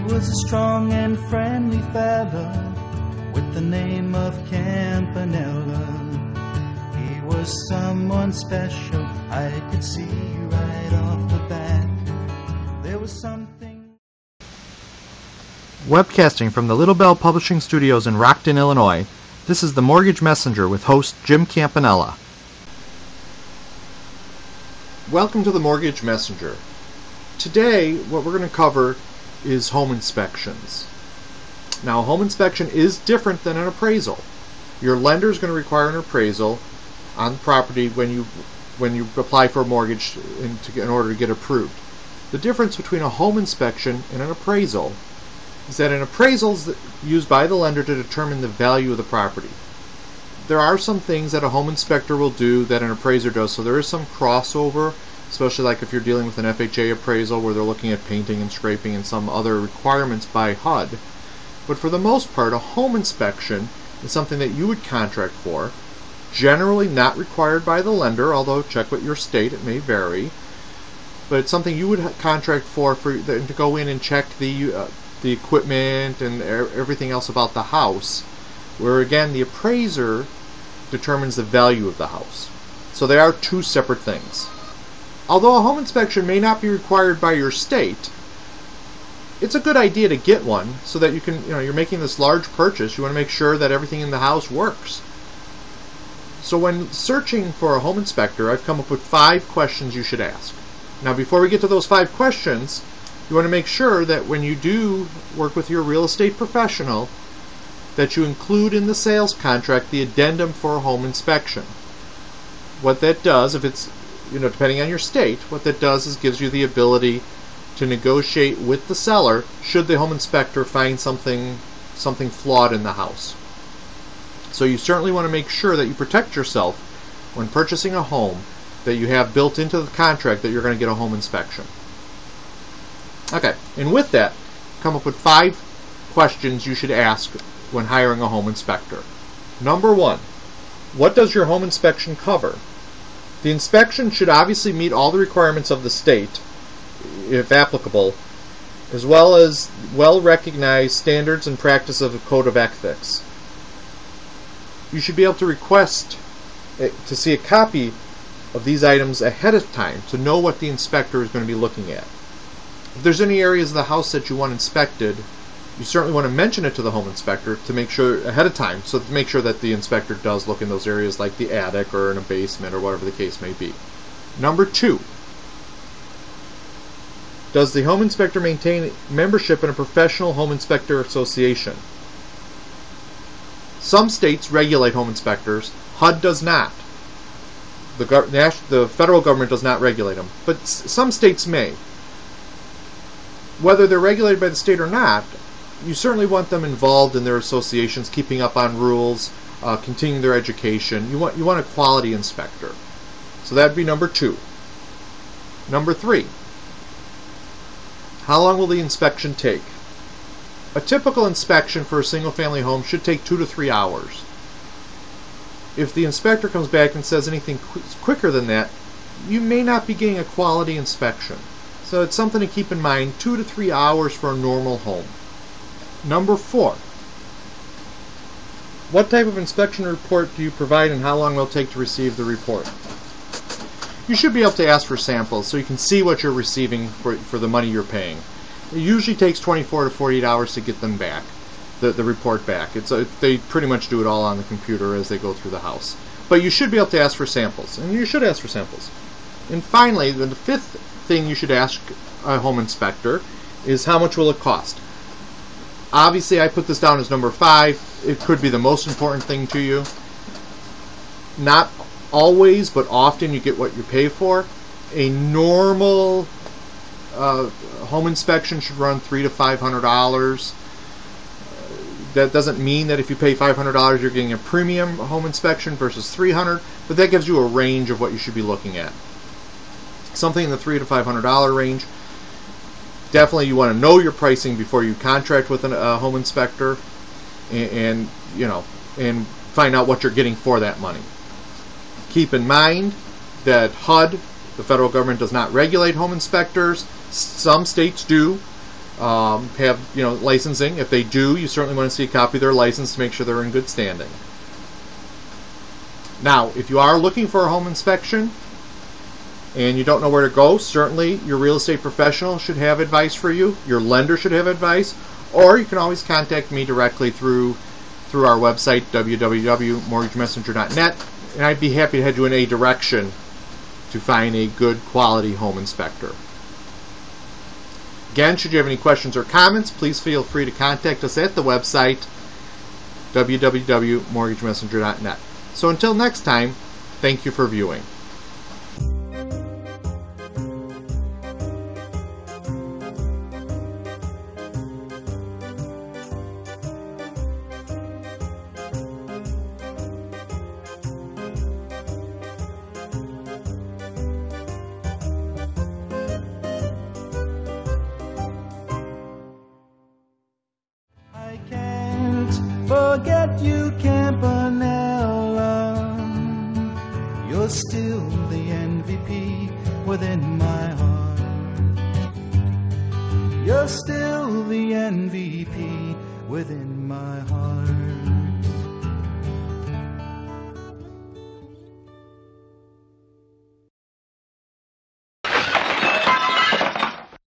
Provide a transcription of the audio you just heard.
was a strong and friendly fellow with the name of Campanella. He was someone special, I could see right off the bat. There was something. Webcasting from the Little Bell Publishing Studios in Rockton, Illinois, this is The Mortgage Messenger with host Jim Campanella. Welcome to The Mortgage Messenger. Today, what we're going to cover is home inspections. Now, a home inspection is different than an appraisal. Your lender is going to require an appraisal on the property when you apply for a mortgage in order to get approved. The difference between a home inspection and an appraisal is that an appraisal is used by the lender to determine the value of the property. There are some things that a home inspector will do that an appraiser does, so there is some crossover, especially like if you're dealing with an FHA appraisal where they're looking at painting and scraping and some other requirements by HUD. But for the most part, a home inspection is something that you would contract for, generally not required by the lender, although check with your state, it may vary. But it's something you would contract for to go in and check the equipment and everything else about the house, where again the appraiser determines the value of the house. So they are two separate things. Although a home inspection may not be required by your state, it's a good idea to get one so that you can, you're making this large purchase, you want to make sure that everything in the house works. So when searching for a home inspector, I've come up with 5 questions you should ask. Now before we get to those 5 questions, you want to make sure that when you do work with your real estate professional, that you include in the sales contract the addendum for a home inspection. What that does, if it's depending on your state, what that does is gives you the ability to negotiate with the seller should the home inspector find something flawed in the house. So you certainly want to make sure that you protect yourself when purchasing a home, that you have built into the contract that you're going to get a home inspection. Okay, and with that, come up with 5 questions you should ask when hiring a home inspector. Number 1, what does your home inspection cover? The inspection should obviously meet all the requirements of the state, if applicable, as well as well-recognized standards and practice of the Code of Ethics. You should be able to request to see a copy of these items ahead of time to know what the inspector is going to be looking at. If there's any areas of the house that you want inspected, you certainly want to mention it to the home inspector to make sure ahead of time, so to make sure that the inspector does look in those areas like the attic or in a basement or whatever the case may be. Number 2, does the home inspector maintain membership in a professional home inspector association? Some states regulate home inspectors. HUD does not. The federal government does not regulate them, but some states may. Whether they're regulated by the state or not, you certainly want them involved in their associations, keeping up on rules, continuing their education. You want a quality inspector. So that would be number 2. Number 3, how long will the inspection take? A typical inspection for a single-family home should take 2 to 3 hours. If the inspector comes back and says anything quicker than that, you may not be getting a quality inspection. So it's something to keep in mind, 2 to 3 hours for a normal home. Number 4, what type of inspection report do you provide and how long will it take to receive the report? You should be able to ask for samples so you can see what you're receiving for the money you're paying. It usually takes 24 to 48 hours to get them back, the report back. They pretty much do it all on the computer as they go through the house. But you should be able to ask for samples, and you should ask for samples. And finally, the 5th thing you should ask a home inspector is how much will it cost? Obviously, I put this down as number 5. It could be the most important thing to you. Not always, but often you get what you pay for. A normal home inspection should run $300 to $500. That doesn't mean that if you pay $500 you're getting a premium home inspection versus $300, but that gives you a range of what you should be looking at. Something in the $300 to $500 range. Definitely you want to know your pricing before you contract with a home inspector, and find out what you're getting for that money. Keep in mind that HUD, the federal government, does not regulate home inspectors. Some states do. have licensing. If they do, you certainly want to see a copy of their license to make sure they're in good standing. Now, if you are looking for a home inspection and you don't know where to go, certainly your real estate professional should have advice for you. Your lender should have advice, or you can always contact me directly through our website, www.mortgagemessenger.net, and I'd be happy to head you in a direction to find a good quality home inspector. Again, should you have any questions or comments, please feel free to contact us at the website, www.mortgagemessenger.net. So until next time, thank you for viewing. I can't forget you, Campanella. You're still the MVP within my heart. You're still the MVP within my heart.